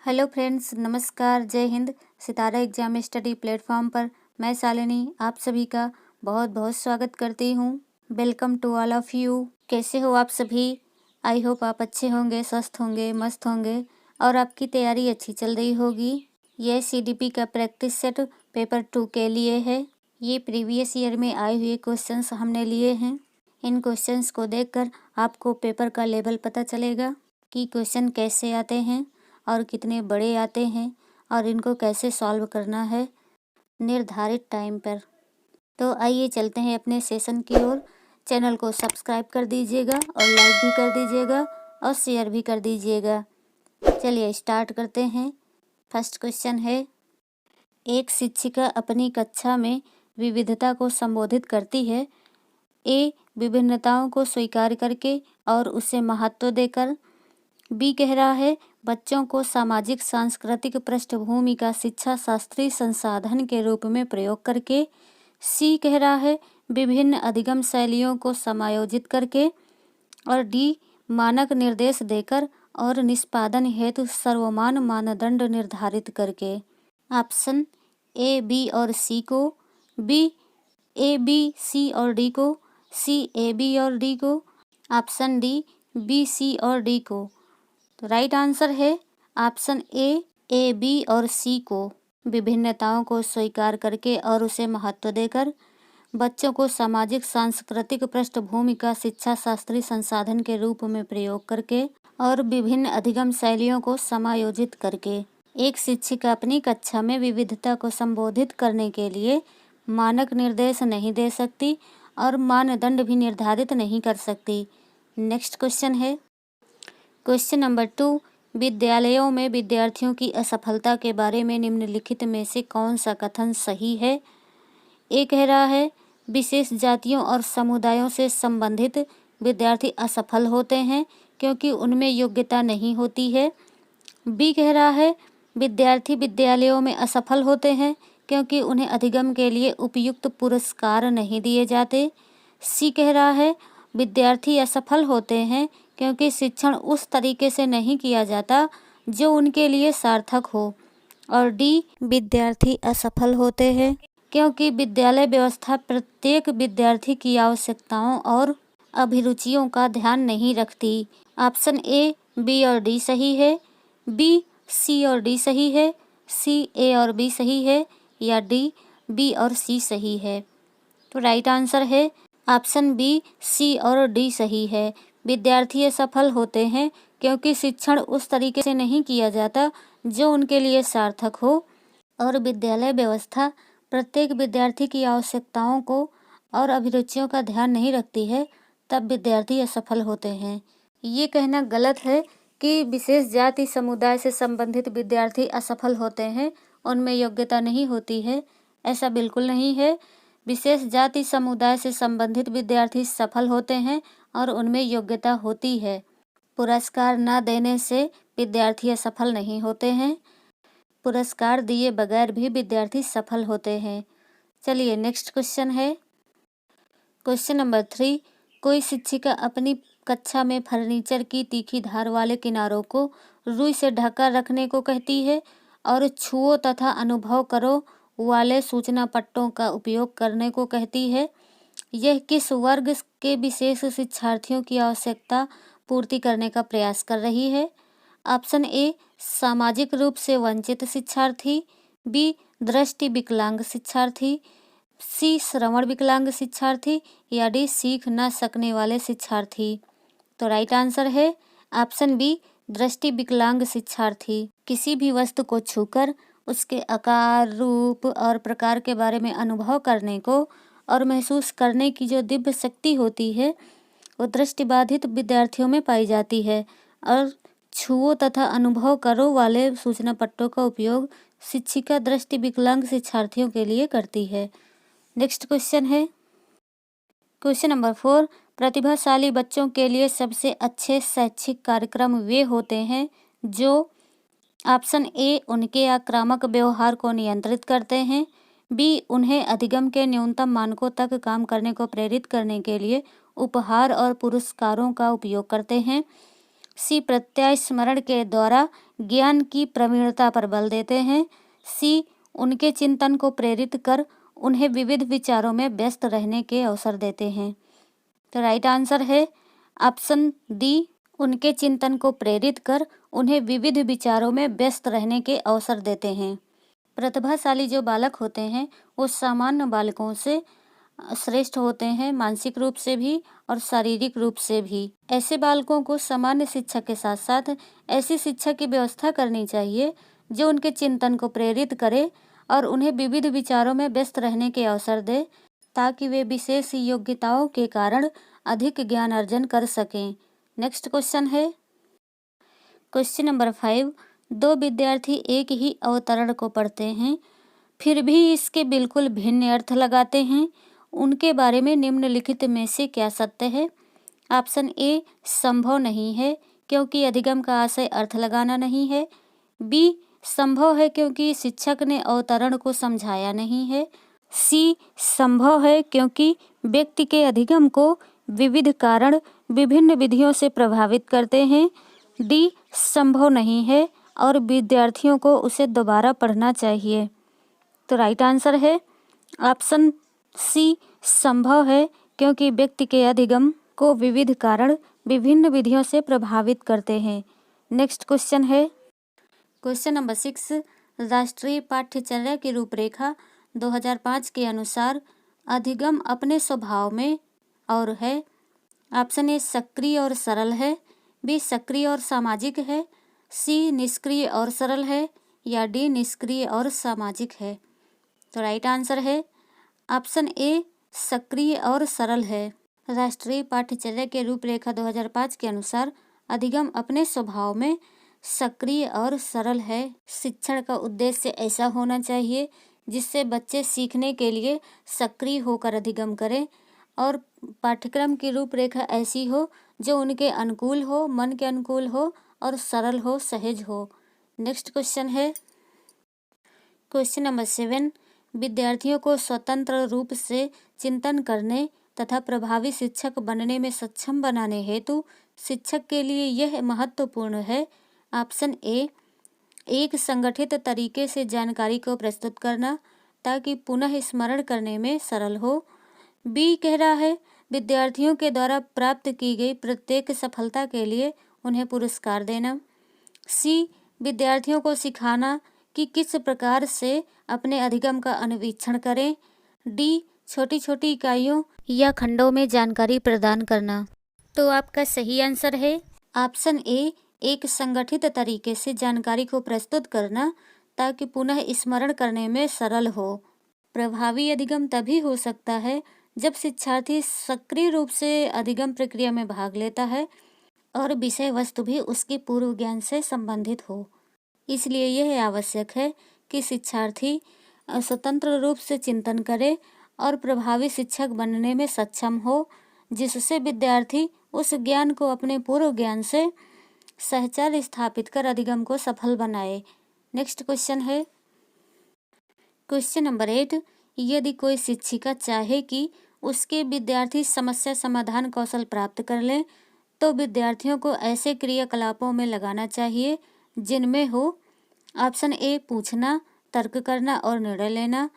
Hello friends, नमस्कार, जय हिंद। सितारा exam study platform पर मैं शालिनी आप सभी का बहुत बहुत स्वागत करती हूँ। Welcome to all of you. कैसे हो आप सभी? आई होप आप अच्छे होंगे, स्वस्थ होंगे, मस्त होंगे और आपकी तैयारी अच्छी चल रही होगी। यह सीडीपी का प्रैक्टिस सेट पेपर 2 के लिए है। ये प्रीवियस ईयर में आए हुए क्वेश्चंस हमने लिए हैं। इन क्वेश्चंस को देखकर आपको पेपर का लेवल पता चलेगा कि क्वेश्चन कैसे आते हैं और कितने बड़े आते हैं और इनको कैसे सॉल्व करना है निर्धारित टाइम पर। तो आइए चलते हैं अपने सेशन की ओर। चैनल को सब्सक्राइब कर दीजिएगा और लाइक भी कर दीजिएगा और शेयर भी कर दीजिएगा। चलिए स्टार्ट करते हैं। फर्स्ट क्वेश्चन है, एक शिक्षिका अपनी कक्षा में विविधता को संबोधित करती है। ए, विभिन्नताओं को स्वीकार करके और उसे महत्व देकर। बी कह रहा है, बच्चों को सामाजिक सांस्कृतिक पृष्ठभूमि का शिक्षा शास्त्रीय संसाधन के रूप में प्रयोग करके। सी कह रहा है, विभिन्न अधिगम शैलियों को समायोजित करके। और डी, मानक निर्देश देकर और निष्पादन हेतु सर्वमान्य मानदंड निर्धारित करके। ऑप्शन ए, बी और सी को, बी ए, बी, सी और डी को, सी ए, बी और डी को, ऑप्शन डी बी, सी और डी को। तो राइट आंसर है ऑप्शन ए, बी और सी को। विभिन्नताओं को स्वीकार करके और उसे महत्व देकर, बच्चों को सामाजिक सांस्कृतिक पृष्ठभूमि का शिक्षा शास्त्रीय संसाधन के रूप में प्रयोग करके और विभिन्न अधिगम शैलियों को समायोजित करके। एक शिक्षिका अपनी कक्षा में विविधता को संबोधित करने के लिए मानक निर्देश नहीं दे सकती और मानदंड भी निर्धारित नहीं कर सकती। नेक्स्ट क्वेश्चन है, क्वेश्चन नंबर 2, विद्यालयों में विद्यार्थियों की असफलता के बारे में निम्नलिखित में से कौन सा कथन सही है? ए कह रहा है, विशेष जातियों और समुदायों से संबंधित विद्यार्थी असफल होते हैं क्योंकि उनमें योग्यता नहीं होती है। बी कह रहा है, विद्यार्थी विद्यालयों में असफल होते हैं क्योंकि उन्हें अधिगम के लिए उपयुक्त पुरस्कार नहीं दिए जाते। सी कह रहा है, विद्यार्थी असफल होते हैं क्योंकि शिक्षण उस तरीके से नहीं किया जाता जो उनके लिए सार्थक हो। और डी, विद्यार्थी असफल होते हैं क्योंकि विद्यालय व्यवस्था प्रत्येक विद्यार्थी की आवश्यकताओं और अभिरुचियों का ध्यान नहीं रखती। ऑप्शन ए, बी और डी सही है, बी, सी और डी सही है, सी, ए और बी सही है, या डी, बी और सी सही है। तो राइट आंसर है ऑप्शन बी, सी और डी सही है। विद्यार्थी असफल होते हैं क्योंकि शिक्षण उस तरीके से नहीं किया जाता जो उनके लिए सार्थक हो और विद्यालय व्यवस्था प्रत्येक विद्यार्थी की आवश्यकताओं को और अभिरुचियों का ध्यान नहीं रखती है, तब विद्यार्थी असफल होते हैं। ये कहना गलत है कि विशेष जाति समुदाय से संबंधित विद्यार्थी असफल होते हैं, उनमें योग्यता नहीं होती है। ऐसा बिल्कुल नहीं है। विशेष जाति समुदाय से संबंधित विद्यार्थी सफल होते हैं और उनमें योग्यता होती है। पुरस्कार न देने से विद्यार्थी असफल नहीं होते हैं। पुरस्कार दिए बगैर भी विद्यार्थी सफल होते हैं। चलिए नेक्स्ट क्वेश्चन है, क्वेश्चन नंबर 3, कोई शिक्षिका अपनी कक्षा में फर्नीचर की तीखी धार वाले किनारों को रुई से ढका रखने को कहती है और छुओ तथा अनुभव करो वाले सूचना पट्टों का उपयोग करने को कहती है। यह किस वर्ग के विशेष शिक्षार्थियों की आवश्यकता पूर्ति करने का प्रयास कर रही है? ऑप्शन ए, सामाजिक रूप से वंचित शिक्षार्थी, बी, दृष्टि विकलांग शिक्षार्थी, सी, श्रवण विकलांग शिक्षार्थी, या डी, सीख न सकने वाले शिक्षार्थी। तो राइट आंसर है ऑप्शन बी, दृष्टि विकलांग शिक्षार्थी। किसी भी वस्तु को छूकर उसके आकार, रूप और प्रकार के बारे में अनुभव करने को और महसूस करने की जो दिव्य शक्ति होती है वो दृष्टिबाधित विद्यार्थियों में पाई जाती है और छुओ तथा अनुभव करो वाले सूचना पट्टों का उपयोग शिक्षिका दृष्टि विकलांग शिक्षार्थियों के लिए करती है। नेक्स्ट क्वेश्चन है, क्वेश्चन नंबर 4, प्रतिभाशाली बच्चों के लिए सबसे अच्छे शैक्षिक कार्यक्रम वे होते हैं जो ऑप्शन ए, उनके आक्रामक व्यवहार को नियंत्रित करते हैं, बी, उन्हें अधिगम के न्यूनतम मानकों तक काम करने को प्रेरित करने के लिए उपहार और पुरस्कारों का उपयोग करते हैं, सी प्रत्यय स्मरण के द्वारा ज्ञान की प्रवीणता पर बल देते हैं। सी उनके चिंतन को प्रेरित कर उन्हें विविध विचारों में व्यस्त रहने के अवसर देते हैं। तो राइट आंसर है ऑप्शन डी, उनके चिंतन को प्रेरित कर उन्हें विविध विचारों में व्यस्त रहने के अवसर देते हैं। प्रतिभाशाली जो बालक होते हैं वो सामान्य बालकों से श्रेष्ठ होते हैं, मानसिक रूप से भी और शारीरिक रूप से भी। ऐसे बालकों को सामान्य शिक्षा के साथ साथ ऐसी शिक्षा की व्यवस्था करनी चाहिए जो उनके चिंतन को प्रेरित करे और उन्हें विविध विचारों में व्यस्त रहने के अवसर दे, ताकि वे विशेष योग्यताओं के कारण अधिक ज्ञान अर्जन कर सकें। नेक्स्ट क्वेश्चन है क्वेश्चन नंबर 5। दो विद्यार्थी एक ही अवतरण को पढ़ते हैं फिर भी इसके बिल्कुल भिन्न अर्थ लगाते हैं, उनके बारे में निम्नलिखित में से क्या सत्य है? ऑप्शन ए संभव नहीं है क्योंकि अधिगम का आशय अर्थ लगाना नहीं है। बी संभव है क्योंकि शिक्षक ने अवतरण को समझाया नहीं है। सी संभव है क्योंकि व्यक्ति के अधिगम को विविध कारण विभिन्न विधियों से प्रभावित करते हैं। डी संभव नहीं है और विद्यार्थियों को उसे दोबारा पढ़ना चाहिए। तो राइट आंसर है ऑप्शन सी संभव है क्योंकि व्यक्ति के अधिगम को विविध कारण विभिन्न विधियों से प्रभावित करते हैं। नेक्स्ट क्वेश्चन है क्वेश्चन नंबर 6। राष्ट्रीय पाठ्यचर्या की रूपरेखा 2005 के अनुसार अधिगम अपने स्वभाव में और है। ऑप्शन ए सक्रिय और सरल है, बी सक्रिय और सामाजिक है, सी निष्क्रिय और सरल है या डी निष्क्रिय और सामाजिक है। तो राइट आंसर है ऑप्शन ए सक्रिय और सरल है। राष्ट्रीय पाठ्यचर्या के रूपरेखा 2005 के अनुसार अधिगम अपने स्वभाव में सक्रिय और सरल है। शिक्षण का उद्देश्य ऐसा होना चाहिए जिससे बच्चे सीखने के लिए सक्रिय होकर अधिगम करें और पाठ्यक्रम की रूपरेखा ऐसी हो जो उनके अनुकूल हो, मन के अनुकूल हो और सरल हो, सहज हो। नेक्स्ट क्वेश्चन है क्वेश्चन नंबर 7। विद्यार्थियों को स्वतंत्र रूप से चिंतन करने तथा प्रभावी शिक्षक बनने में सक्षम बनाने हेतु शिक्षक के लिए यह महत्वपूर्ण है। ऑप्शन ए एक संगठित तरीके से जानकारी को प्रस्तुत करना ताकि पुनः स्मरण करने में सरल हो। बी कह रहा है विद्यार्थियों के द्वारा प्राप्त की गई प्रत्येक सफलता के लिए उन्हें पुरस्कार देना। सी विद्यार्थियों को सिखाना कि किस प्रकार से अपने अधिगम का अनुवीक्षण करें। डी छोटी छोटी इकाइयों या खंडों में जानकारी प्रदान करना। तो आपका सही आंसर है ऑप्शन ए एक संगठित तरीके से जानकारी को प्रस्तुत करना ताकि पुनः स्मरण करने में सरल हो। प्रभावी अधिगम तभी हो सकता है जब शिक्षार्थी सक्रिय रूप से अधिगम प्रक्रिया में भाग लेता है और विषय वस्तु भी उसके पूर्व ज्ञान से संबंधित हो। इसलिए यह आवश्यक है कि शिक्षार्थी स्वतंत्र रूप से चिंतन करे और प्रभावी शिक्षक बनने में सक्षम हो, जिससे विद्यार्थी उस ज्ञान को अपने पूर्व ज्ञान से सहचार स्थापित कर अधिगम को सफल बनाए। नेक्स्ट क्वेश्चन है क्वेश्चन नंबर 8। यदि कोई शिक्षिका चाहे कि उसके विद्यार्थी समस्या समाधान कौशल प्राप्त कर लें तो विद्यार्थियों को ऐसे क्रियाकलापों में लगाना चाहिए जिनमें हो ऑप्शन ए पूछना, तर्क करना और निर्णय लेना,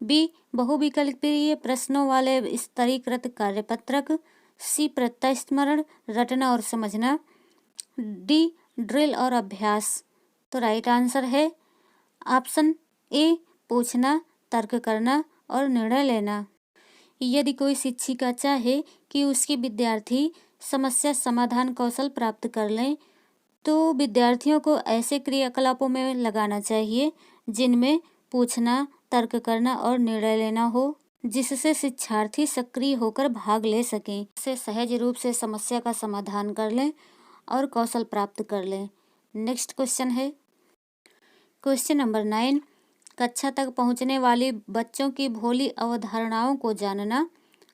बी बहुविकल्पीय प्रश्नों वाले स्तरीकृत कार्यपत्रक, सी प्रत्यय स्मरण रटना और समझना, डी ड्रिल और अभ्यास। तो राइट आंसर है ऑप्शन ए पूछना, तर्क करना और निर्णय लेना। यदि कोई शिक्षिका चाहे कि उसके विद्यार्थी समस्या समाधान कौशल प्राप्त कर लें तो विद्यार्थियों को ऐसे क्रियाकलापों में लगाना चाहिए जिनमें पूछना, तर्क करना और निर्णय लेना हो, जिससे शिक्षार्थी सक्रिय होकर भाग ले सकें, से सहज रूप से समस्या का समाधान कर लें और कौशल प्राप्त कर लें। नेक्स्ट क्वेश्चन है क्वेश्चन नंबर 9। कक्षा तक पहुंचने वाले बच्चों की भोली अवधारणाओं को जानना।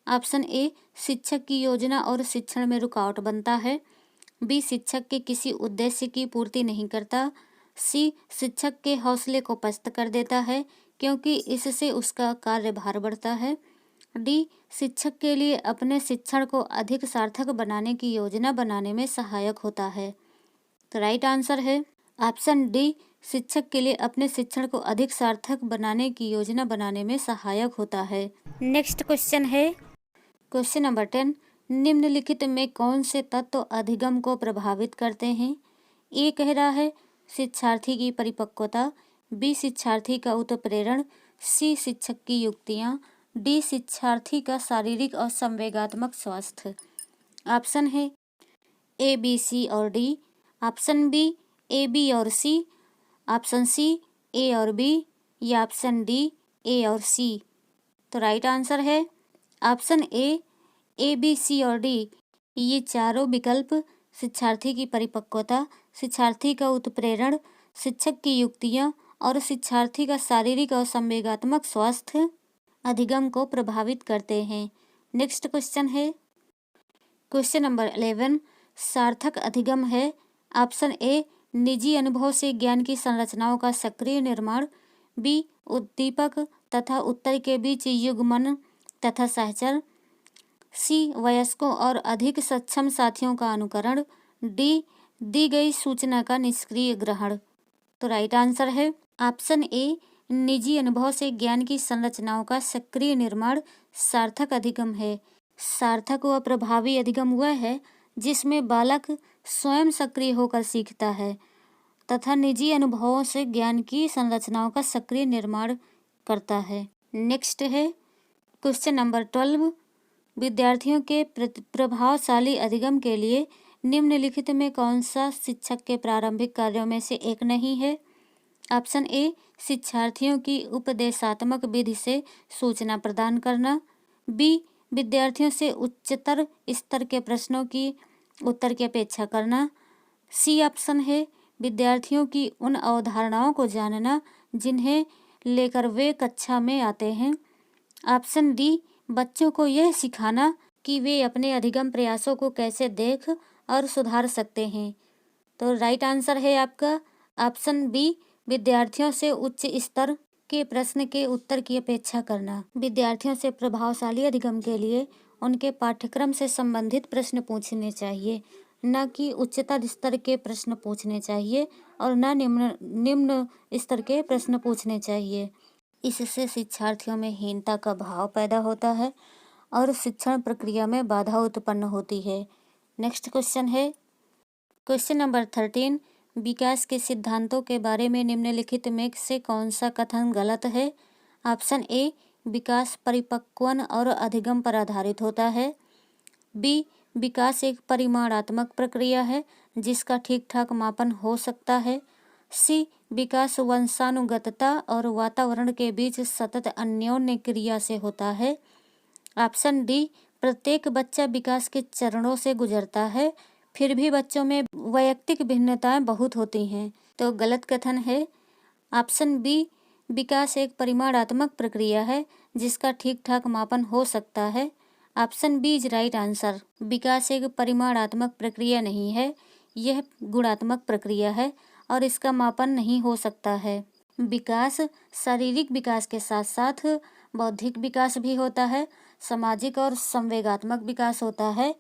ऑप्शन ए शिक्षक की योजना और शिक्षण में रुकावट बनता है, बी शिक्षक के किसी उद्देश्य की पूर्ति नहीं करता, सी शिक्षक के हौसले को पस्त कर देता है क्योंकि इससे उसका कार्यभार बढ़ता है, डी शिक्षक के लिए अपने शिक्षण को अधिक सार्थक बनाने की योजना बनाने में सहायक होता है। तो राइट आंसर है ऑप्शन डी, शिक्षक के लिए अपने शिक्षण को अधिक सार्थक बनाने की योजना बनाने में सहायक होता है। नेक्स्ट क्वेश्चन है क्वेश्चन नंबर 10, निम्नलिखित में कौन से तत्व अधिगम को प्रभावित करते हैं? ए कह रहा है शिक्षार्थी की परिपक्वता, बी शिक्षार्थी का उत्प्रेरण, सी शिक्षक की युक्तियाँ, डी शिक्षार्थी का शारीरिक और संवेगात्मक स्वास्थ्य। ऑप्शन है ए, बी, सी और डी। ऑप्शन बी ए, बी और सी, ऑप्शन सी ए और बी, या ऑप्शन डी ए और सी। तो राइट आंसर है ऑप्शन ए, बी, सी और डी। ये चारों विकल्प शिक्षार्थी की परिपक्वता, शिक्षार्थी का उत्प्रेरण, शिक्षक की युक्तियाँ और शिक्षार्थी का शारीरिक और संवेगात्मक स्वास्थ्य अधिगम को प्रभावित करते हैं। नेक्स्ट क्वेश्चन है क्वेश्चन नंबर 11, सार्थक अधिगम है। ऑप्शन ए, निजी अनुभव से ज्ञान की संरचनाओं का सक्रिय निर्माण, बी, उद्दीपक तथा उत्तर के बीच युग्मन तथा सहचर, सी, वयस्कों और अधिक सक्षम साथियों का अनुकरण, डी, दी गई सूचना का निष्क्रिय ग्रहण। तो राइट आंसर है ऑप्शन ए, निजी अनुभव से ज्ञान की संरचनाओं का सक्रिय निर्माण सार्थक अधिगम है। सार्थक व प्रभावी अधिगम वह है जिसमें बालक स्वयं सक्रिय होकर सीखता है तथा निजी अनुभवों से ज्ञान की संरचनाओं का सक्रिय निर्माण करता है। नेक्स्ट है क्वेश्चन नंबर 12, विद्यार्थियों के प्रभावशाली अधिगम के लिए निम्नलिखित में कौन सा शिक्षक के प्रारंभिक कार्यों में से एक नहीं है? ऑप्शन ए, शिक्षार्थियों की उपदेशात्मक विधि से सूचना प्रदान करना, बी, विद्यार्थियों से उच्चतर स्तर के प्रश्नों की उत्तर की अपेक्षा करना, सी ऑप्शन है विद्यार्थियों की उन अवधारणाओं को जानना जिन्हें लेकर वे कक्षा में आते हैं, ऑप्शन डी, बच्चों को यह सिखाना कि वे अपने अधिगम प्रयासों को कैसे देख और सुधार सकते हैं। तो राइट आंसर है आपका ऑप्शन बी, विद्यार्थियों से उच्च स्तर के प्रश्न के उत्तर की अपेक्षा करना। विद्यार्थियों से प्रभावशाली अधिगम के लिए उनके पाठ्यक्रम से संबंधित प्रश्न पूछने चाहिए, न कि उच्चतर स्तर के प्रश्न पूछने चाहिए और न निम्न स्तर के प्रश्न पूछने चाहिए। इससे शिक्षार्थियों में हीनता का भाव पैदा होता है और शिक्षण प्रक्रिया में बाधा उत्पन्न होती है। नेक्स्ट क्वेश्चन है क्वेश्चन नंबर 13, विकास के सिद्धांतों के बारे में निम्नलिखित में से कौन सा कथन गलत है? ऑप्शन ए, विकास परिपक्वन और अधिगम पर आधारित होता है, बी, विकास एक परिमाणात्मक प्रक्रिया है जिसका ठीक ठाक मापन हो सकता है, सी, विकास वंशानुगतता और वातावरण के बीच सतत अन्योन्य क्रिया से होता है, ऑप्शन डी, प्रत्येक बच्चा विकास के चरणों से गुजरता है फिर भी बच्चों में वैयक्तिक भिन्नताएं बहुत होती हैं। तो गलत कथन है ऑप्शन बी, विकास एक परिमाणात्मक प्रक्रिया है जिसका ठीक ठाक मापन हो सकता है। Option B is right answer. विकास एक परिमाणात्मक प्रक्रिया नहीं है, यह गुणात्मक प्रक्रिया है और इसका मापन नहीं हो सकता है। विकास शारीरिक विकास के साथ साथ बौद्धिक विकास भी होता है, सामाजिक और संवेगात्मक विकास होता है।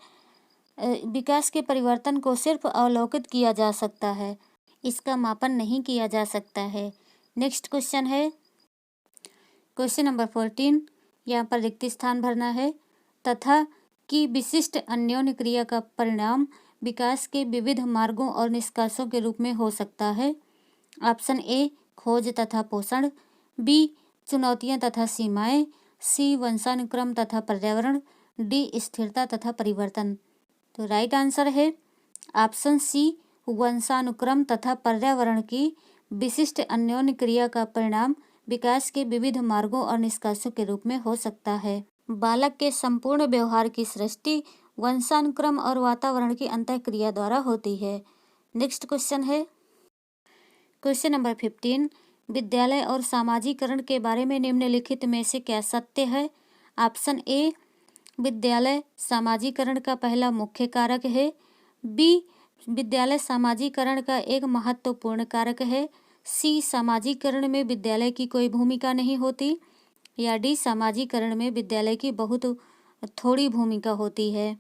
विकास के परिवर्तन को सिर्फ अवलोकित किया जा सकता है, इसका मापन नहीं किया जा सकता है। नेक्स्ट क्वेश्चन है क्वेश्चन नंबर 14, यहाँ पर रिक्त स्थान भरना है। तथा कि विशिष्ट अन्योन्य क्रिया का परिणाम विकास के विविध मार्गों और निष्कर्षों के रूप में हो सकता है। ऑप्शन ए, खोज तथा पोषण, बी, चुनौतियां तथा सीमाएं, सी, वंशानुक्रम तथा पर्यावरण, डी, स्थिरता तथा परिवर्तन। तो राइट आंसर है ऑप्शन सी, वंशानुक्रम तथा पर्यावरण की विशिष्ट अन्योन्य क्रिया का परिणाम विकास के विविध मार्गों और निष्कर्षों के रूप में हो सकता है। बालक के संपूर्ण व्यवहार की सृष्टि वंशानुक्रम और वातावरण की अंतःक्रिया द्वारा होती है। नेक्स्ट क्वेश्चन है क्वेश्चन नंबर 15, विद्यालय और सामाजिकरण के बारे में निम्नलिखित में से क्या सत्य है? ऑप्शन ए, विद्यालय सामाजिकरण का पहला मुख्य कारक है, बी, विद्यालय सामाजिकरण का एक महत्वपूर्ण कारक है, सी, सामाजिकरण में विद्यालय की कोई भूमिका नहीं होती, या डी, सामाजिकरण में विद्यालय की बहुत थोड़ी भूमिका होती है।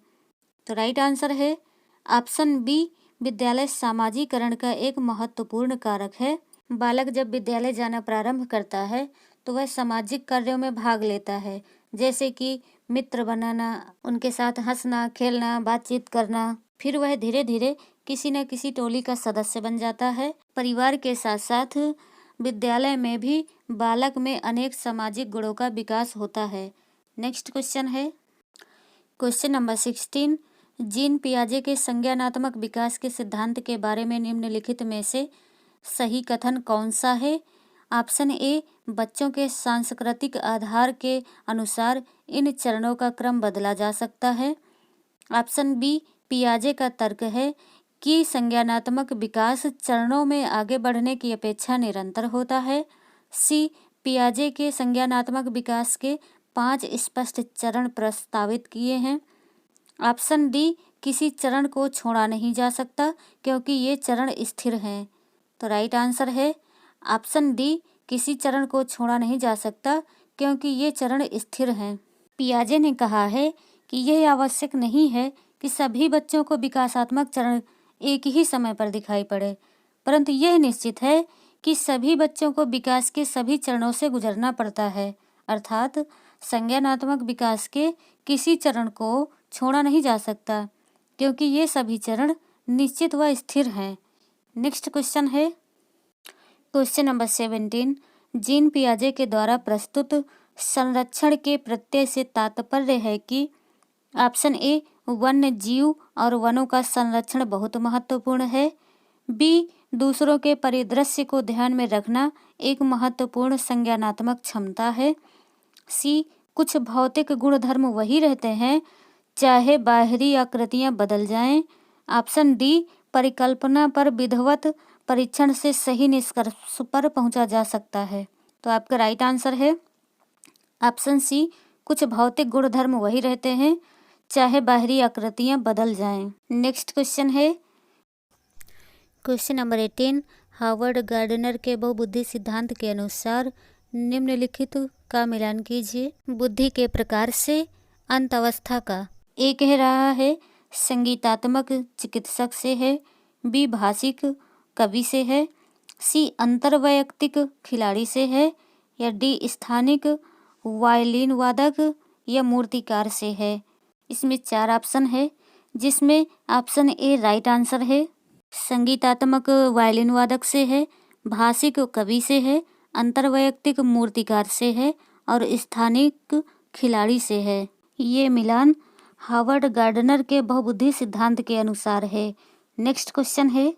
तो राइट आंसर है ऑप्शन बी, विद्यालय सामाजिकरण का एक महत्वपूर्ण कारक है। बालक जब विद्यालय जाना प्रारंभ करता है तो वह सामाजिक कार्यों में भाग लेता है, जैसे कि मित्र बनाना, उनके साथ हंसना, खेलना, बातचीत करना। फिर वह धीरे धीरे किसी न किसी टोली का सदस्य बन जाता है। परिवार के साथ साथ विद्यालय में भी बालक में अनेक सामाजिक गुणों का विकास होता है। नेक्स्ट क्वेश्चन है क्वेश्चन नंबर 16। जीन पियाजे के संज्ञानात्मक विकास के सिद्धांत के बारे में निम्नलिखित में से सही कथन कौन सा है? ऑप्शन ए, बच्चों के सांस्कृतिक आधार के अनुसार इन चरणों का क्रम बदला जा सकता है। ऑप्शन बी, पियाजे का तर्क है कि संज्ञानात्मक विकास चरणों में आगे बढ़ने की अपेक्षा निरंतर होता है। सी, पियाजे के संज्ञानात्मक विकास के 5 स्पष्ट चरण प्रस्तावित किए हैं। ऑप्शन डी, किसी चरण को छोड़ा नहीं जा सकता क्योंकि ये चरण स्थिर हैं। तो राइट आंसर है ऑप्शन डी, किसी चरण को छोड़ा नहीं जा सकता क्योंकि ये चरण स्थिर हैं। पियाजे ने कहा है कि यह आवश्यक नहीं है कि सभी बच्चों को विकासात्मक चरण एक ही समय पर दिखाई पड़े, परंतु यह निश्चित है कि सभी बच्चों को विकास के सभी चरणों से गुजरना पड़ता है, अर्थात संज्ञानात्मक विकास के किसी चरण को छोड़ा नहीं जा सकता क्योंकि ये सभी चरण निश्चित व स्थिर हैं। नेक्स्ट क्वेश्चन है क्वेश्चन नंबर 17। जीन पियाजे के द्वारा प्रस्तुत संरक्षण के प्रत्यय से तात्पर्य है कि ऑप्शन ए, वन्य जीव और वनों का संरक्षण बहुत महत्वपूर्ण है। बी, दूसरों के परिदृश्य को ध्यान में रखना एक महत्वपूर्ण संज्ञानात्मक क्षमता है। सी, कुछ भौतिक गुणधर्म वही रहते हैं चाहे बाहरी आकृतियां बदल जाएं। ऑप्शन डी, परिकल्पना पर विधिवत परीक्षण से सही निष्कर्ष पर पहुंचा जा सकता है। तो आपका राइट आंसर है ऑप्शन सी, कुछ भौतिक गुणधर्म वही रहते हैं चाहे बाहरी आकृतियां बदल जाएं। नेक्स्ट क्वेश्चन है क्वेश्चन नंबर 18। हार्वर्ड गार्डनर के बहुबुद्धि सिद्धांत के अनुसार निम्नलिखित का मिलान कीजिए। बुद्धि के प्रकार से अंत अवस्था का। ए कह रहा है संगीतात्मक चिकित्सक से है। बी, भाषिक कवि से है। सी, अंतर्वैयक्तिक खिलाड़ी से है। या डी, स्थानिक वायलिन वादक या मूर्तिकार से है। इसमें 4 ऑप्शन है जिसमें ऑप्शन ए राइट आंसर है। संगीतात्मक वायलिन वादक से है, भाषिक कवि से है, अंतर्वैयक्तिक मूर्तिकार से है और स्थानिक खिलाड़ी से है। ये मिलान हार्वर्ड गार्डनर के बहुबुद्धि सिद्धांत के अनुसार है। नेक्स्ट क्वेश्चन है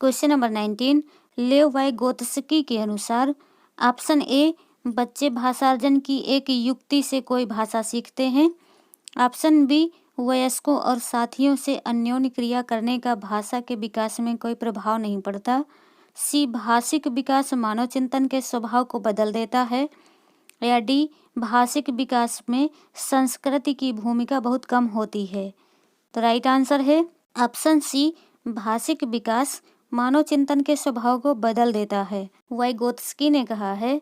क्वेश्चन नंबर 19। लेव वाइगोत्स्की के अनुसार ऑप्शन ए, बच्चे भाषार्जन की एक युक्ति से कोई भाषा सीखते हैं। ऑप्शन बी, वयस्कों और साथियों से अन्योन्य क्रिया करने का भाषा के विकास में कोई प्रभाव नहीं पड़ता। सी, भाषिक विकास मानव चिंतन के स्वभाव को बदल देता है। या डी, भाषिक विकास में संस्कृति की भूमिका बहुत कम होती है। तो राइट आंसर है ऑप्शन सी, भाषिक विकास मानव चिंतन के स्वभाव को बदल देता है। वाइगोत्स्की ने कहा है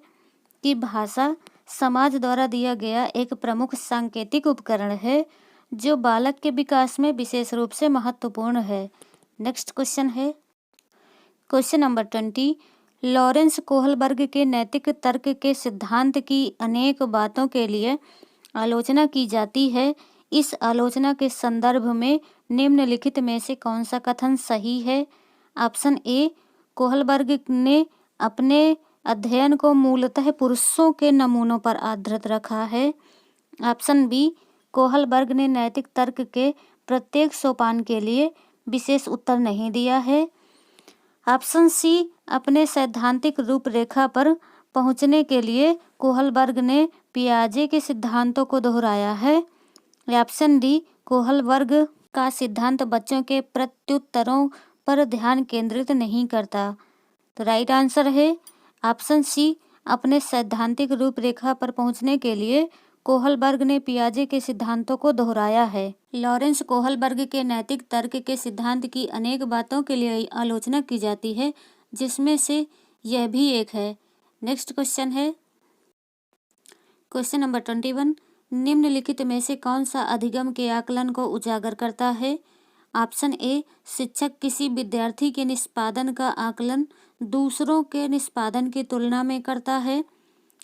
कि भाषा समाज द्वारा दिया गया एक प्रमुख सांकेतिक उपकरण है जो बालक के विकास में विशेष रूप से महत्वपूर्ण है। नेक्स्ट क्वेश्चन है क्वेश्चन नंबर 20। लॉरेंस कोहलबर्ग के नैतिक तर्क के सिद्धांत की अनेक बातों के लिए आलोचना की जाती है। इस आलोचना के संदर्भ में निम्नलिखित में से कौन सा कथन सही है? ऑप्शन ए, कोहलबर्ग ने अपने अध्ययन को मूलतः पुरुषों के नमूनों पर आधारित रखा है। ऑप्शन बी, कोहलबर्ग ने नैतिक तर्क के प्रत्येक सोपान के लिए विशेष उत्तर नहीं दिया है। ऑप्शन सी, अपने सैद्धांतिक रूपरेखा पर पहुंचने के लिए कोहलबर्ग ने पियाजे के सिद्धांतों को दोहराया है। ऑप्शन डी, कोहलबर्ग का सिद्धांत बच्चों के प्रत्युत्तरों पर ध्यान केंद्रित नहीं करता। तो राइट आंसर है ऑप्शन सी, अपने सैद्धांतिक रूपरेखा पर पहुंचने के लिए कोहलबर्ग ने पियाजे के सिद्धांतों को दोहराया है। लॉरेंस कोहलबर्ग के नैतिक तर्क के सिद्धांत की अनेक बातों के लिए आलोचना की जाती है, जिसमें से यह भी एक है। नेक्स्ट क्वेश्चन है क्वेश्चन नंबर 21। निम्नलिखित में से कौन सा अधिगम के आकलन को उजागर करता है? ऑप्शन ए, शिक्षक किसी विद्यार्थी के निष्पादन का आकलन दूसरों के निष्पादन की तुलना में करता है।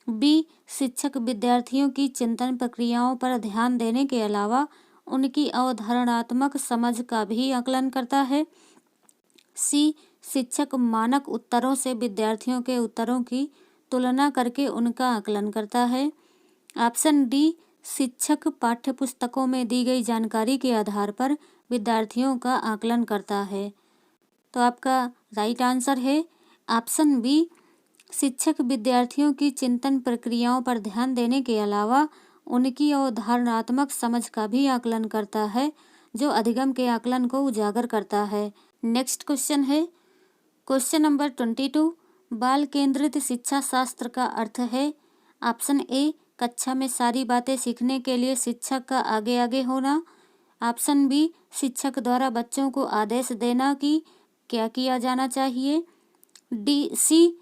बी, शिक्षक विद्यार्थियों की चिंतन प्रक्रियाओं पर ध्यान देने के अलावा उनकी अवधारणात्मक समझ का भी आकलन करता है। सी, शिक्षक मानक उत्तरों से विद्यार्थियों के उत्तरों की तुलना करके उनका आकलन करता है। ऑप्शन डी, शिक्षक पाठ्यपुस्तकों में दी गई जानकारी के आधार पर विद्यार्थियों का आकलन करता है। तो आपका राइट आंसर है ऑप्शन बी, शिक्षक विद्यार्थियों की चिंतन प्रक्रियाओं पर ध्यान देने के अलावा उनकी अवधारणात्मक समझ का भी आकलन करता है, जो अधिगम के आकलन को उजागर करता है। नेक्स्ट क्वेश्चन है क्वेश्चन नंबर 22। बाल केंद्रित शिक्षा शास्त्र का अर्थ है। ऑप्शन ए, कक्षा में सारी बातें सीखने के लिए शिक्षक का आगे आगे होना। ऑप्शन बी, शिक्षक द्वारा बच्चों को आदेश देना कि क्या किया जाना चाहिए। सी,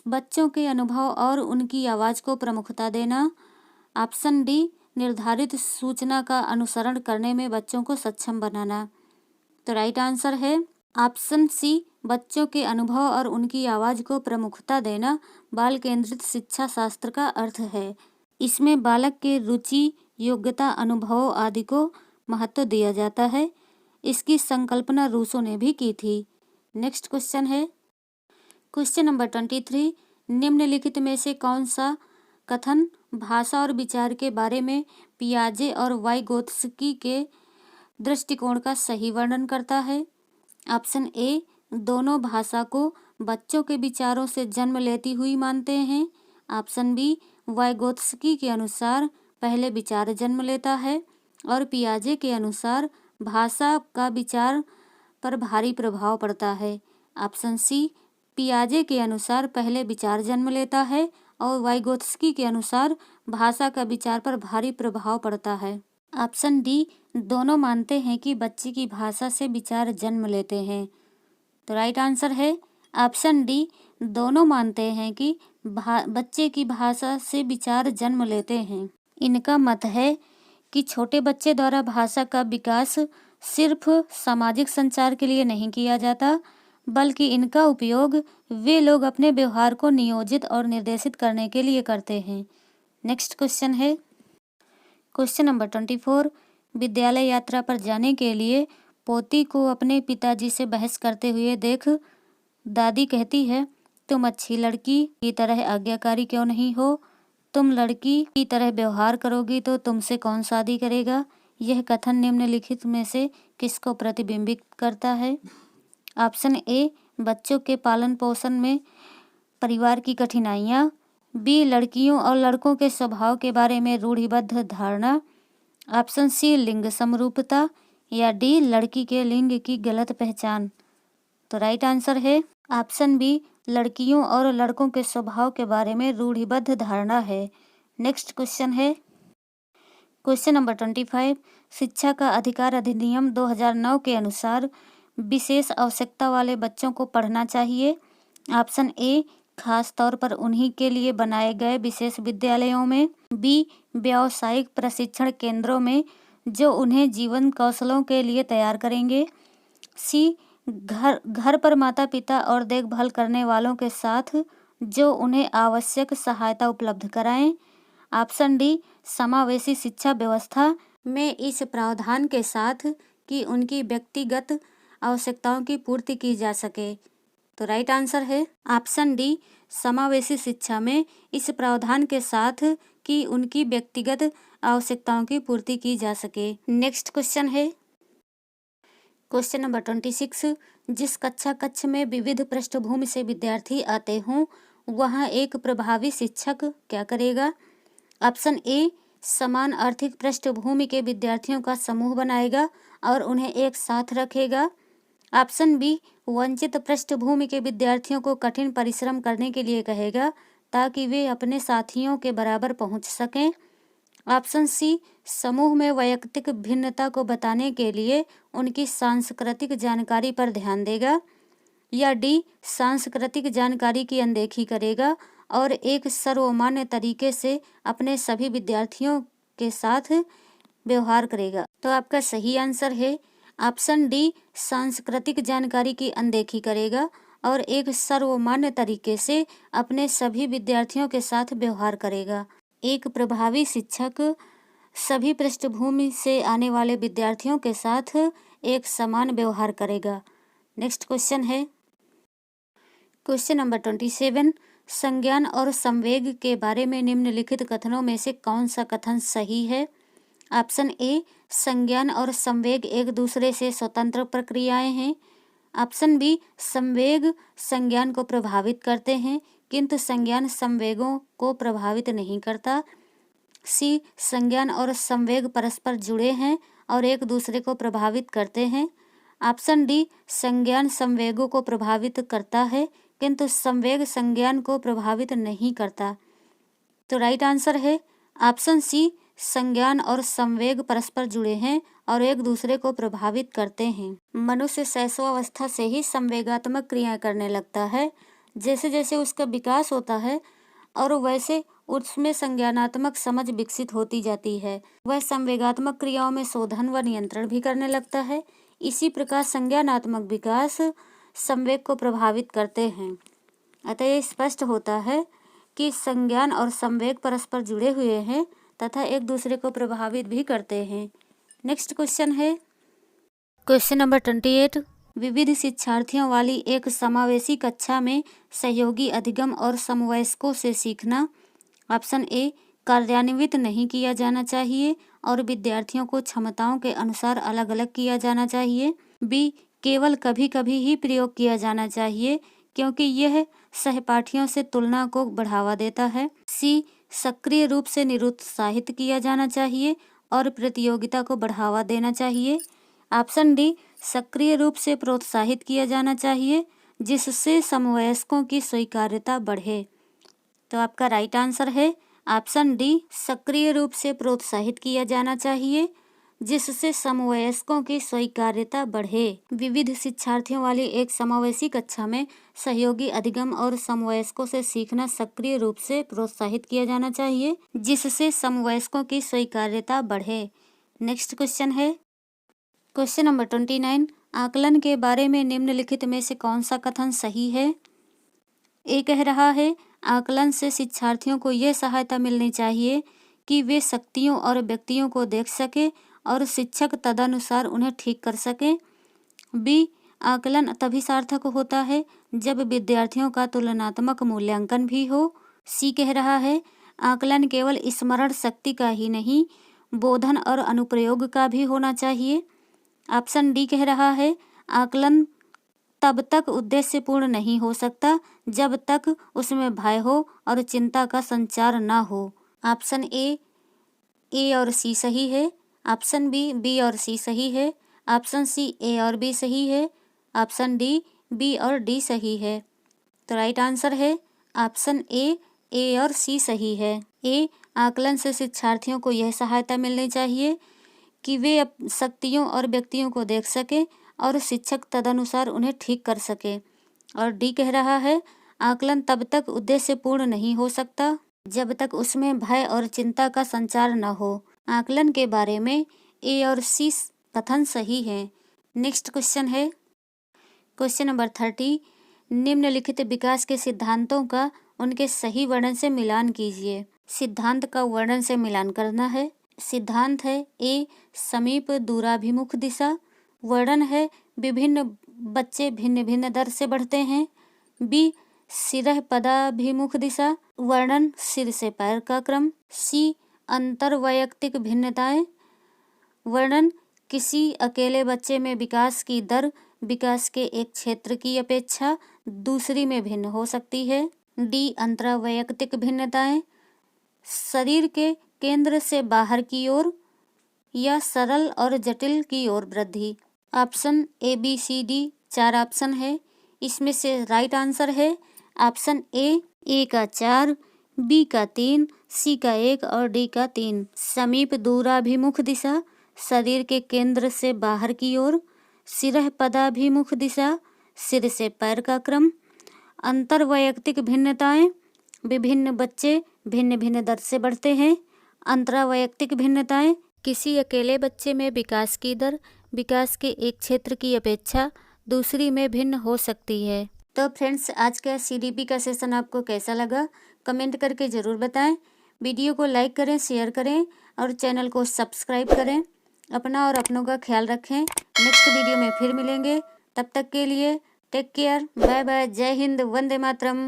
बच्चों के अनुभव और उनकी आवाज़ को प्रमुखता देना। ऑप्शन डी, निर्धारित सूचना का अनुसरण करने में बच्चों को सक्षम बनाना। तो राइट आंसर है ऑप्शन सी, बच्चों के अनुभव और उनकी आवाज़ को प्रमुखता देना बाल केंद्रित शिक्षा शास्त्र का अर्थ है। इसमें बालक के रुचि, योग्यता, अनुभवों आदि को महत्व दिया जाता है। इसकी संकल्पना रूसो ने भी की थी। नेक्स्ट क्वेश्चन है क्वेश्चन नंबर 23। निम्नलिखित में से कौन सा कथन भाषा और विचार के बारे में पियाजे और वाइगोत्स्की के दृष्टिकोण का सही वर्णन करता है। ऑप्शन ए, दोनों भाषा को बच्चों के विचारों से जन्म लेती हुई मानते हैं। ऑप्शन बी, वाइगोत्स्की के अनुसार पहले विचार जन्म लेता है और पियाजे के अनुसार भाषा का विचार पर भारी प्रभाव पड़ता है। ऑप्शन सी, पियाजे के अनुसार पहले विचार जन्म लेता है और वाइगोत्स्की के अनुसार भाषा का विचार पर भारी प्रभाव पड़ता है। ऑप्शन डी, दोनों मानते हैं कि बच्चे की भाषा से विचार जन्म लेते हैं। तो राइट आंसर है ऑप्शन डी, दोनों मानते हैं कि बच्चे की भाषा से विचार जन्म लेते हैं। इनका मत है कि छोटे बच्चे द्वारा भाषा का विकास सिर्फ सामाजिक संचार के लिए नहीं किया जाता, बल्कि इनका उपयोग वे लोग अपने व्यवहार को नियोजित और निर्देशित करने के लिए करते हैं। नेक्स्ट क्वेश्चन है क्वेश्चन नंबर 24। विद्यालय यात्रा पर जाने के लिए पोती को अपने पिताजी से बहस करते हुए देख दादी कहती है, तुम अच्छी लड़की की तरह आज्ञाकारी क्यों नहीं हो? तुम लड़की की तरह व्यवहार करोगी तो तुमसे कौन शादी करेगा? यह कथन निम्नलिखित में से किसको प्रतिबिंबित करता है? ऑप्शन ए, बच्चों के पालन पोषण में परिवार की कठिनाइयाँ। बी, लड़कियों और लड़कों के स्वभाव के बारे में रूढ़िबद्ध धारणा। ऑप्शन सी, लिंग समरूपता। या डी, लड़की के लिंग की गलत पहचान। तो राइट आंसर है ऑप्शन बी, लड़कियों और लड़कों के स्वभाव के बारे में रूढ़िबद्ध धारणा है। नेक्स्ट क्वेश्चन है क्वेश्चन नंबर 25। शिक्षा का अधिकार अधिनियम 2009 के अनुसार विशेष आवश्यकता वाले बच्चों को पढ़ना चाहिए। ऑप्शन ए, खास तौर पर उन्हीं के लिए बनाए गए विशेष विद्यालयों में। बी, व्यावसायिक प्रशिक्षण केंद्रों में जो उन्हें जीवन कौशलों के लिए तैयार करेंगे। सी, घर पर माता पिता और देखभाल करने वालों के साथ जो उन्हें आवश्यक सहायता उपलब्ध कराएं। ऑप्शन डी, समावेशी शिक्षा व्यवस्था में इस प्रावधान के साथ कि उनकी व्यक्तिगत आवश्यकताओं की पूर्ति की जा सके। तो राइट आंसर है ऑप्शन डी, समावेशी शिक्षा में इस प्रावधान के साथ कि उनकी व्यक्तिगत आवश्यकताओं की पूर्ति की जा सके। नेक्स्ट क्वेश्चन है क्वेश्चन नंबर 26। जिस कक्ष में विविध पृष्ठभूमि से विद्यार्थी आते हों वहाँ एक प्रभावी शिक्षक क्या करेगा? ऑप्शन ए, समान आर्थिक पृष्ठभूमि के विद्यार्थियों का समूह बनाएगा और उन्हें एक साथ रखेगा। ऑप्शन बी, वंचित पृष्ठभूमि के विद्यार्थियों को कठिन परिश्रम करने के लिए कहेगा ताकि वे अपने साथियों के बराबर पहुंच सकें। ऑप्शन सी, समूह में वैयक्तिक भिन्नता को बताने के लिए उनकी सांस्कृतिक जानकारी पर ध्यान देगा। या डी, सांस्कृतिक जानकारी की अनदेखी करेगा और एक सर्वमान्य तरीके से अपने सभी विद्यार्थियों के साथ व्यवहार करेगा। तो आपका सही आंसर है ऑप्शन डी सांस्कृतिक जानकारी की अनदेखी करेगा और एक सर्वमान्य तरीके से अपने सभी विद्यार्थियों के साथ व्यवहार करेगा। एक प्रभावी शिक्षक सभी पृष्ठभूमि से आने वाले विद्यार्थियों के साथ एक समान व्यवहार करेगा। नेक्स्ट क्वेश्चन है क्वेश्चन नंबर 27। संज्ञान और संवेग के बारे में निम्नलिखित कथनों में से कौन सा कथन सही है? ऑप्शन ए, संज्ञान और संवेग एक दूसरे से स्वतंत्र प्रक्रियाएं हैं। ऑप्शन बी, संवेग संज्ञान को प्रभावित करते हैं किंतु संज्ञान संवेगों को प्रभावित नहीं करता। सी, संज्ञान और संवेग परस्पर जुड़े हैं और एक दूसरे को प्रभावित करते हैं। ऑप्शन डी, संज्ञान संवेगों को प्रभावित करता है किंतु संवेग संज्ञान को प्रभावित नहीं करता। तो राइट आंसर है ऑप्शन सी, संज्ञान और संवेग परस्पर जुड़े हैं और एक दूसरे को प्रभावित करते हैं। मनुष्य शैशवावस्था से ही संवेगात्मक क्रियाएं करने लगता है। जैसे जैसे उसका विकास होता है और वैसे उसमें संज्ञानात्मक समझ विकसित होती जाती है। वह संवेगात्मक क्रियाओं में शोधन व नियंत्रण भी करने लगता है। इसी प्रकार संज्ञानात्मक विकास संवेग को प्रभावित करते हैं। अतः यह स्पष्ट होता है कि संज्ञान और संवेग परस्पर जुड़े हुए हैं तथा एक दूसरे को प्रभावित भी करते हैं। नेक्स्ट क्वेश्चन है क्वेश्चन नंबर 28। विविध शिक्षार्थियों वाली एक समावेशी कक्षा में सहयोगी अधिगम और समवयस्कों से सीखना। ऑप्शन ए, कार्यान्वित नहीं किया जाना चाहिए और विद्यार्थियों को क्षमताओं के अनुसार अलग अलग किया जाना चाहिए। बी, केवल कभी कभी ही प्रयोग किया जाना चाहिए क्योंकि यह सहपाठियों से तुलना को बढ़ावा देता है। सी, सक्रिय रूप से निरुत्साहित किया जाना चाहिए और प्रतियोगिता को बढ़ावा देना चाहिए। ऑप्शन डी, सक्रिय रूप से प्रोत्साहित किया जाना चाहिए जिससे समवयस्कों की स्वीकार्यता बढ़े। तो आपका राइट आंसर है ऑप्शन डी, सक्रिय रूप से प्रोत्साहित किया जाना चाहिए जिससे समवयस्कों की स्वीकार्यता बढ़े। विविध शिक्षार्थियों वाली एक समावेशी कक्षा में सहयोगी अधिगम और समवयस्कों से सीखना सक्रिय रूप से प्रोत्साहित किया जाना चाहिए जिससे समवयस्कों की स्वीकार्यता बढ़े। नेक्स्ट क्वेश्चन है क्वेश्चन नंबर 29। आकलन के बारे में निम्नलिखित में से कौन सा कथन सही है? ए कह रहा है आकलन से शिक्षार्थियों को यह सहायता मिलनी चाहिए कि वे शक्तियों और व्यक्तियों को देख सके और शिक्षक तदनुसार उन्हें ठीक कर सके। बी, आकलन तभी सार्थक होता है जब विद्यार्थियों का तुलनात्मक मूल्यांकन भी हो। सी कह रहा है आकलन केवल स्मरण शक्ति का ही नहीं, बोधन और अनुप्रयोग का भी होना चाहिए। ऑप्शन डी कह रहा है आकलन तब तक उद्देश्यपूर्ण नहीं हो सकता जब तक उसमें भय हो और चिंता का संचार न हो। ऑप्शन ए और सी सही है। ऑप्शन बी और सी सही है। ऑप्शन सी ए और बी सही है। ऑप्शन डी बी और डी सही है। तो राइट आंसर है ऑप्शन ए और सी सही है। ए, आकलन से शिक्षार्थियों को यह सहायता मिलनी चाहिए कि वे शक्तियों और व्यक्तियों को देख सकें और शिक्षक तदनुसार उन्हें ठीक कर सके। और डी कह रहा है आकलन तब तक उद्देश्यपूर्ण नहीं हो सकता जब तक उसमें भय और चिंता का संचार न हो। आकलन के बारे में ए और सी कथन सही है। नेक्स्ट क्वेश्चन है क्वेश्चन नंबर 30। निम्नलिखित विकास के सिद्धांतों का उनके सही वर्णन से मिलान कीजिए। सिद्धांत का वर्णन से मिलान करना है। सिद्धांत है ए, समीप दूराभिमुख दिशा। वर्णन है विभिन्न बच्चे भिन्न भिन्न दर से बढ़ते हैं। बी, सिरह पदाभिमुख दिशा। वर्णन सिर से पैर का क्रम। सी, अंतरवैयक्तिक भिन्नताएं। वर्णन किसी अकेले बच्चे में विकास की दर विकास के एक क्षेत्र की अपेक्षा दूसरी में भिन्न हो सकती है। डी, अंतरवैयक्तिक भिन्नताएं शरीर के केंद्र से बाहर की ओर या सरल और जटिल की ओर वृद्धि। Option A B C D 4 option है। इसमें से राइट आंसर है ऑप्शन ए का 4, बी का 3, सी का 1 और डी का 3। समीप दूराभिमुख दिशा शरीर के केंद्र से बाहर की ओर। सिरह पदाभिमुख दिशा सिर से पैर का क्रम। अंतरवैयक्तिक भिन्नताएं विभिन्न बच्चे भिन्न भिन्न दर से बढ़ते हैं। अंतरावैयक्तिक भिन्नताएं किसी अकेले बच्चे में विकास की दर विकास के एक क्षेत्र की अपेक्षा दूसरी में भिन्न हो सकती है। तो फ्रेंड्स, आज का CDP का सेशन आपको कैसा लगा कमेंट करके ज़रूर बताएं। वीडियो को लाइक करें, शेयर करें और चैनल को सब्सक्राइब करें। अपना और अपनों का ख्याल रखें। नेक्स्ट वीडियो में फिर मिलेंगे। तब तक के लिए टेक केयर, बाय बाय, जय हिंद, वंदे मातरम।